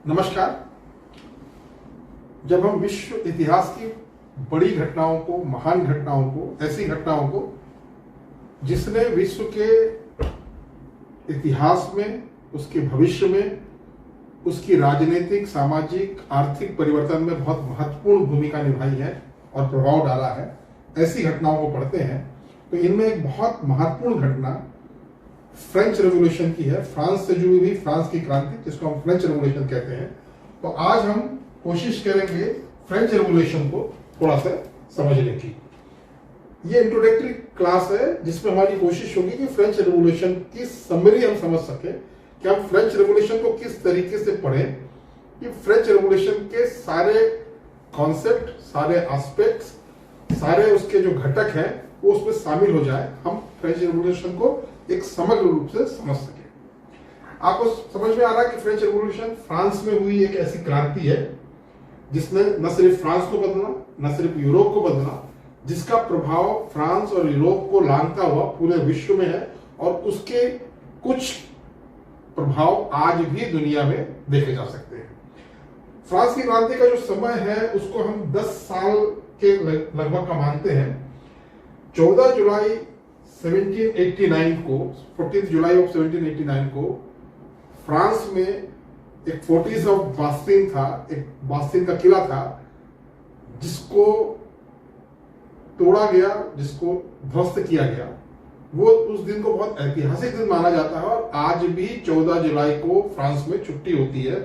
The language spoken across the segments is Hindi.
नमस्कार। जब हम विश्व इतिहास की बड़ी घटनाओं को, महान घटनाओं को, ऐसी घटनाओं को जिसने विश्व के इतिहास में, उसके भविष्य में, उसकी राजनीतिक, सामाजिक, आर्थिक परिवर्तन में बहुत महत्वपूर्ण भूमिका निभाई है और प्रभाव डाला है, ऐसी घटनाओं को पढ़ते हैं तो इनमें एक बहुत महत्वपूर्ण घटना फ्रेंच रेवोल्यूशन की है। फ्रांस से जुड़ी हुई फ्रांस की क्रांति, जिसको हम फ्रेंच रेवोल्यूशन कहते हैं। तो आज हम कोशिश करेंगे फ्रेंच रेवोल्यूशन को थोड़ा सा समझने की। ये इंट्रोडक्टरी क्लास है जिसमें हमारी कोशिश होगी कि फ्रेंच रेवोल्यूशन की समरी हम समझ सके, कि हम फ्रेंच रेवोल्यूशन को किस तरीके से पढ़ें कि फ्रेंच रेवोल्यूशन के सारे कॉन्सेप्ट, सारे एस्पेक्ट्स, सारे उसके जो घटक हैं वो उसमें शामिल हो जाए, हम फ्रेंच रेवोल्यूशन को एक समग्र रूप से समझ सके। आपको समझ में आ रहा है कि फ्रेंच रेवोल्यूशन फ्रांस में हुई एक ऐसी क्रांति है जिसने न सिर्फ फ्रांस को बदला, न सिर्फ यूरोप को बदला, जिसका प्रभाव फ्रांस और यूरोप को लांघता हुआ पूरे विश्व में है और उसके कुछ प्रभाव आज भी दुनिया में देखे जा सकते हैं। फ्रांस की क्रांति का जो समय है उसको हम 10 साल के लगभग का मानते हैं। 14 जुलाई 1789 को, 14 जुलाई ऑफ 1789 को फ्रांस में एक फोर्टिस ऑफ बास्टिन था, एक बास्टिन का किला था जिसको तोड़ा गया, जिसको ध्वस्त किया गया। वो उस दिन को बहुत ऐतिहासिक दिन माना जाता है और आज भी 14 जुलाई को फ्रांस में छुट्टी होती है,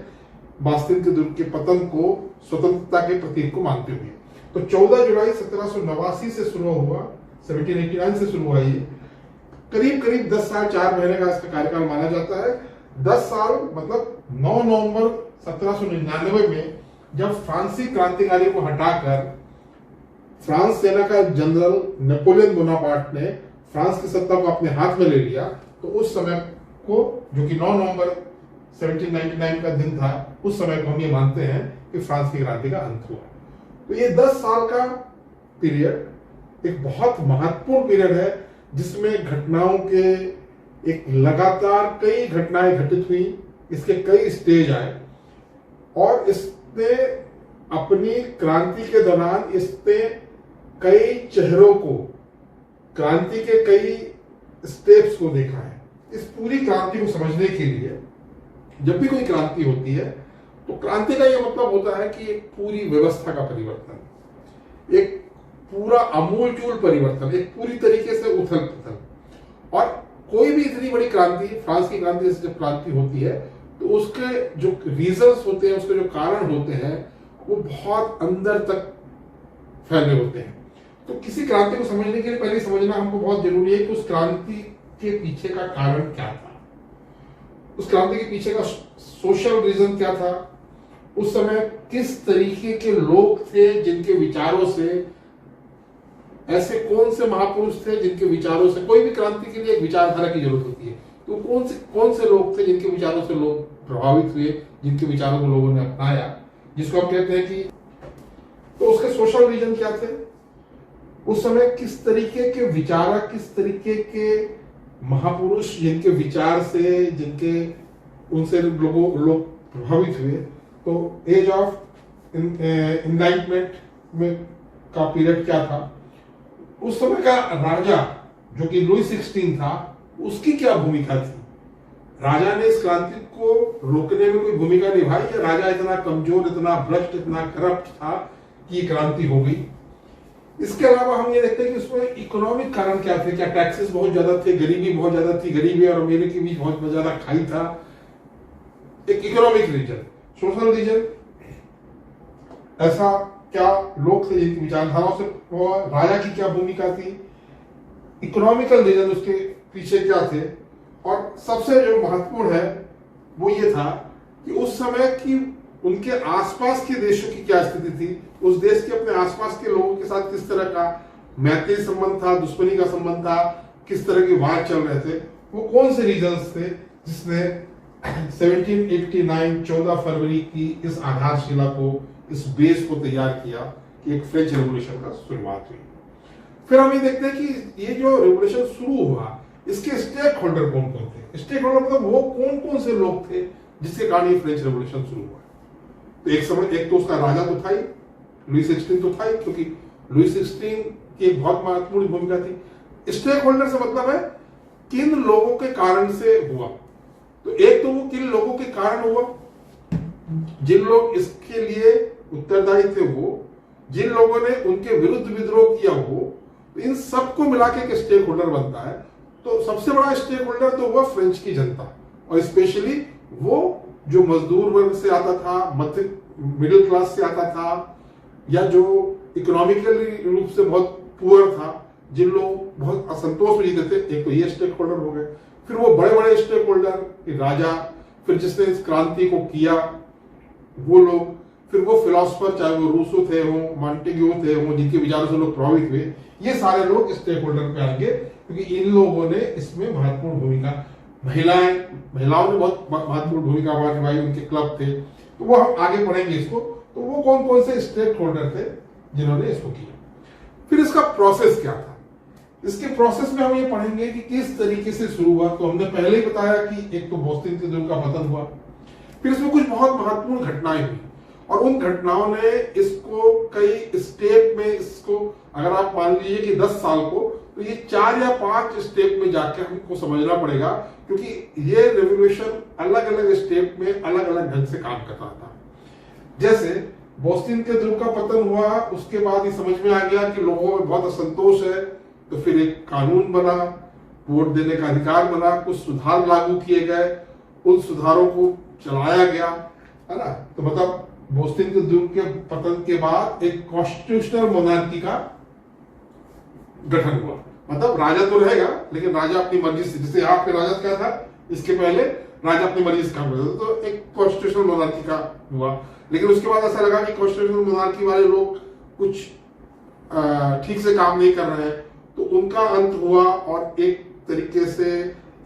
बास्टिन के दुर्ग के पतन को स्वतंत्रता के प्रतीक को मानते हुए। तो 14 जुलाई 1789 से शुरू हुआ, 1789 से शुरू हुआ। ये करीब करीब 10 साल 4 महीने का इसका कार्यकाल माना जाता है। 10 साल मतलब 9 नवंबर 1799 में जब फ्रांसीसी क्रांतिकारी को हटाकर फ्रांस सेना का जनरल नेपोलियन बोनापार्ट ने फ्रांस की सत्ता को अपने हाथ में ले लिया, तो उस समय को, जो कि 9 नवंबर 1799 का दिन था, उस समय को हम ये मानते हैं कि फ्रांस की क्रांति का अंत हुआ। तो ये 10 साल का पीरियड एक बहुत महत्वपूर्ण पीरियड है जिसमें घटनाओं के एक लगातार कई घटनाएं घटित हुई, इसके कई स्टेज आए और इसने अपनी क्रांति के दौरान इसने कई चेहरों को, क्रांति के कई स्टेप्स को देखा है। इस पूरी क्रांति को समझने के लिए जब भी कोई क्रांति होती है तो क्रांति का यह मतलब होता है कि एक पूरी व्यवस्था का परिवर्तन, एक पूरा अमूलचूल परिवर्तन, एक पूरी तरीके से उथल पुथल। और कोई भी इतनी बड़ी क्रांति, फ्रांस की क्रांति से जब क्रांति होती है तो उसके जो रीजंस होते हैं, उसके जो कारण होते हैं, वो बहुत अंदर तक फैले होते हैं। तो किसी क्रांति को समझने के लिए पहले समझना हमको बहुत जरूरी है कि उस क्रांति के पीछे का कारण क्या था, उस क्रांति के पीछे का सोशल रीजन क्या था, उस समय किस तरीके के लोग थे जिनके विचारों से, ऐसे कौन से महापुरुष थे जिनके विचारों से, कोई भी क्रांति के लिए एक विचारधारा की जरूरत होती है, तो कौन से लोग थे जिनके विचारों से लोग प्रभावित हुए, जिनके विचारों को लोगों ने अपनाया, जिसको हम कहते हैं कि, तो उसके सोशल रीजन क्या थे, उस समय किस तरीके के विचारक, किस तरीके के महापुरुष जिनके विचार से, उनसे लोग प्रभावित हुए। तो एज ऑफ इनलाइटमेंट में का पीरियड क्या था, उस समय का राजा जो कि लुई 16 था, उसकी क्या भूमिका थी, राजा ने इस क्रांति को रोकने में कोई भूमिका निभाई या राजा इतना कमजोर, इतना भ्रष्ट, इतना करप्ट था कि क्रांति हो गई। इसके अलावा हम ये देखते हैं कि उसमें इकोनॉमिक कारण क्या थे, क्या टैक्सेस बहुत ज्यादा थे, गरीबी बहुत ज्यादा थी, गरीबी और अमीरी के बीच बहुत ज्यादा खाई था, एक इकोनॉमिक रीजन। सोशल रीजन, ऐसा क्या लोग थे जिनकी विचारधाराओं से, राजा की क्या भूमिका थी, इकोनॉमिकल रीजन उसके पीछे क्या थे, और सबसे जो महत्वपूर्ण है वो ये था कि उस समय की उनके आसपास के देशों की क्या स्थिति थी, उस देश के अपने आसपास के लोगों के साथ किस तरह का मैत्री संबंध था, दुश्मनी का संबंध था, किस तरह के वार चल रहे थे, वो कौन से रीजन्स थे जिसने 1789 14 फरवरी की इस आधारशिला को, इस बेस को तैयार किया कि एक फ्रेंच रेवोल्यूशन का शुरुआत हुई। फिर हम ये देखते हैं कि ये जो रेवोल्यूशन शुरू हुआ, इसके स्टेक होल्डर कौन कौन थे। स्टेक होल्डर मतलब वो कौन कौन से लोग थे जिसके कारण ये फ्रेंच रेवोल्यूशन शुरू हुआ। तो एक तो उसका राजा तो था ही, लुई 16 तो था ही, क्योंकि लुई 16 की एक बहुत महत्वपूर्ण भूमिका थी। स्टेक होल्डर से मतलब है किन लोगों के कारण से हुआ। तो एक तो वो किन लोगों के कारण हुआ, जिन लोग इसके लिए उत्तरदायी थे, वो जिन लोगों ने उनके विरुद्ध विद्रोह किया हो, तो इन सबको मिला के एक स्टेक होल्डर बनता है। तो सबसे बड़ा स्टेक होल्डर तो हुआ फ्रेंच की जनता, और स्पेशली वो जो मजदूर वर्ग से आता था, मध्य मिडिल क्लास से आता था, या जो इकोनॉमिकली रूप से बहुत पुअर था, जिन लोग बहुत असंतोष में जीते थे। एक तो ये स्टेक होल्डर हो गए। फिर वो बड़े बड़े स्टेक होल्डर, राजा, फिर जिसने इस क्रांति को किया वो लोग, फिर वो फिलोसफर, चाहे वो रूसो थे हो, मॉन्टेग्यू थे हो, जिनके विचारों से लोग प्रभावित हुए, ये सारे लोग स्टेक होल्डर पे आएंगे, क्योंकि इन लोगों ने इसमें महत्वपूर्ण भूमिका, महिलाओं ने बहुत महत्वपूर्ण भूमिका निभाई, उनके क्लब थे। तो वो हम आगे पढ़ेंगे इसको। तो वो कौन कौन से स्टेक होल्डर थे जिन्होंने इसको किया। फिर इसका प्रोसेस क्या था, इसके प्रोसेस में हम ये पढ़ेंगे कि किस तरीके से शुरू हुआ। तो हमने पहले ही बताया कि एक तो बोस्टन के दुर्ग का पतन हुआ, फिर इसमें कुछ बहुत महत्वपूर्ण घटनाएं हुई, और उन घटनाओं ने इसको कई स्टेप में, इसको अगर आप मान लीजिए कि 10 साल को, तो ये 4 या 5 स्टेप में जाके हमको समझना पड़ेगा, क्योंकि ये रेवोल्यूशन अलग अलग स्टेप में अलग अलग ढंग से काम कर रहा था। जैसे बोस्टन के दुर्ग का पतन हुआ, उसके बाद ये समझ में आ गया कि लोगों में बहुत असंतोष है, तो फिर एक कानून बना, वोट देने का अधिकार बना, कुछ सुधार लागू किए गए, उन सुधारों को चलाया गया, है ना। तो मतलब बोस्टन के दुर्ग के पतन के बाद एक कॉन्स्टिट्यूशनल मोनार्की का गठन हुआ। मतलब राजा तो रहेगा, लेकिन राजा अपनी मर्जी से, जैसे आपके राजा क्या था, इसके पहले राजा अपनी मर्जी से काम करता था, तो एक कॉन्स्टिट्यूशनल मोनार्की का हुआ। लेकिन उसके बाद ऐसा लगा कि कॉन्स्टिट्यूशनल मोनार्की वाले लोग कुछ ठीक से काम नहीं कर रहे हैं, तो उनका अंत हुआ, और एक तरीके से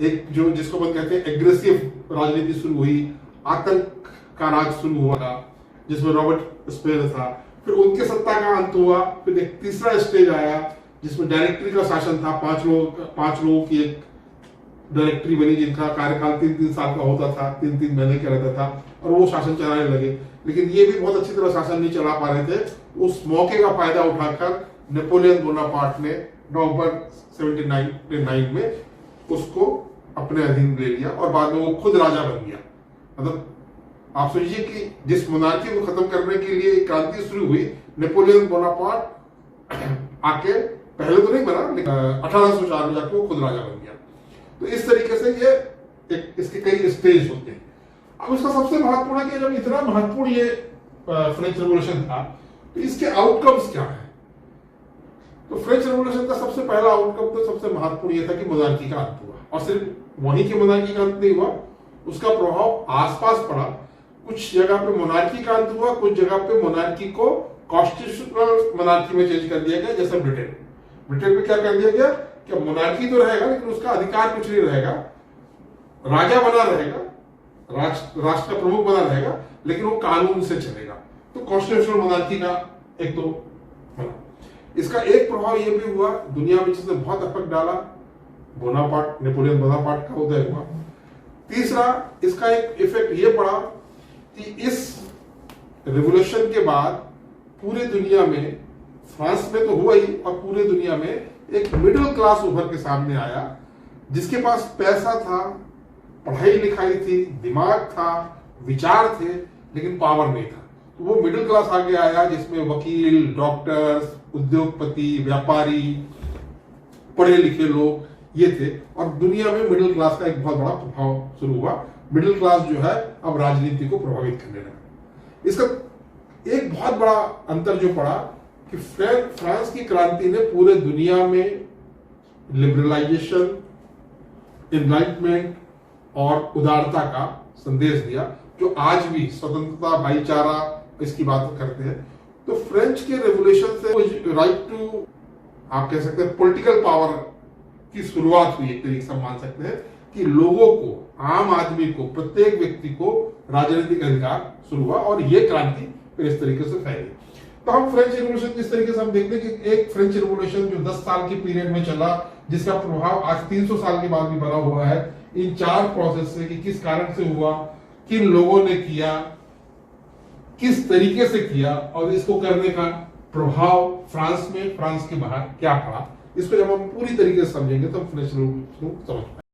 एक जो जिसको हम कहते हैं एग्रेसिव राजनीति शुरू हुई, आतंक का राज शुरू हुआ, जिसमें रॉबर्ट स्पेयर था। फिर उनके सत्ता का अंत हुआ। फिर एक तीसरा स्टेज आया जिसमें डायरेक्टरी का शासन था, 5 लोगों की एक डायरेक्टरी बनी, जिनका कार्यकाल 3-3 साल का होता था, 3-3 महीने का रहता था, और वो शासन चलाने लगे। लेकिन ये भी बहुत अच्छी तरह शासन नहीं चला पा रहे थे। उस मौके का फायदा उठाकर नेपोलियन बोनापार्ट ने नवंबर 1799 में उसको अपने अधीन ले लिया, और बाद में वो खुद राजा बन गया। मतलब आप सोचिए कि जिस मोनार्की को खत्म करने के लिए क्रांति शुरू हुई, नेपोलियन बोनापार्ट आके पहले तो नहीं बना, लेकिन 1804 में जाके वो खुद राजा बन गया। तो इस तरीके से ये इसके कई स्टेज होते हैं। अब इसका सबसे महत्वपूर्ण है कि जब इतना महत्वपूर्ण ये फ्रेंच रेवोल्यूशन था, तो इसके आउटकम्स क्या है। तो फ्रेंच रेवोल्यूशन का सबसे पहला आउटकम, तो सबसे महत्वपूर्ण ये था कि मोनार्की का अंत हुआ, और सिर्फ वहीं के मोनार्की का अंत नहीं हुआ, उसका प्रभाव आसपास पड़ा। कुछ जगह पे मोनार्की का अंत हुआ, कुछ जगह पे मोनार्की को कॉन्स्टिट्यूशनल मोनार्की में चेंज कर दिया गया। जैसे ब्रिटेन में क्या कर दिया गया कि मोनार्की तो रहेगा, लेकिन उसका अधिकार कुछ नहीं रहेगा, राजा बना रहेगा, राष्ट्र का प्रमुख बना रहेगा, लेकिन वो कानून से चलेगा। तो कॉन्स्टिट्यूशनल मोनार्की का एक तो बना। इसका एक प्रभाव यह भी हुआ दुनिया में, जिसने बहुत इफेक्ट डाला, नेपोलियन बोनापार्ट का उदय हुआ। तीसरा, इसका एक इफेक्ट ये पड़ा कि इस रिवॉल्यूशन के बाद पूरे दुनिया में, फ्रांस में तो हुआ ही, और पूरे दुनिया में एक मिडिल क्लास उभर के सामने आया, जिसके पास पैसा था, पढ़ाई लिखाई थी, दिमाग था, विचार थे, लेकिन पावर नहीं था। तो वो मिडिल क्लास आगे आया, जिसमें वकील, डॉक्टर्स, उद्योगपति, व्यापारी, पढ़े लिखे लोग ये थे, और दुनिया में मिडिल क्लास का एक बहुत बड़ा प्रभाव शुरू हुआ। मिडिल क्लास जो है अब राजनीति को प्रभावित करने लगा। इसका एक बहुत बड़ा अंतर जो पड़ा कि फ्रांस की क्रांति ने पूरे दुनिया में लिबरलाइजेशन, एनलाइटमेंट और उदारता का संदेश दिया, जो आज भी स्वतंत्रता, भाईचारा इसकी बात करते हैं। तो फ्रेंच के रेवोल्यूशन से राइट टू, आप कह सकते हैं, पॉलिटिकल पावर की शुरुआत हुई। एक तरीके से मान सकते हैं कि लोगों को, आम आदमी को, प्रत्येक व्यक्ति को राजनीतिक अधिकार शुरू हुआ, और ये क्रांति फिर इस तरीके से फैली। तो हम फ्रेंच रिवॉल्यूशन किस तरीके से हम देखते हैं कि एक फ्रेंच रिवॉल्यूशन जो 10 साल की पीरियड में चला, जिसका प्रभाव आज 300 साल के बाद भी बना हुआ है, इन 4 प्रोसेस से, कि किस कारण से हुआ, किन लोगों ने किया, किस तरीके से किया और इसको करने का प्रभाव फ्रांस में, फ्रांस के बाहर क्या पड़ा, इसको जब हम पूरी तरीके से समझेंगे तो हम समझ पाएंगे।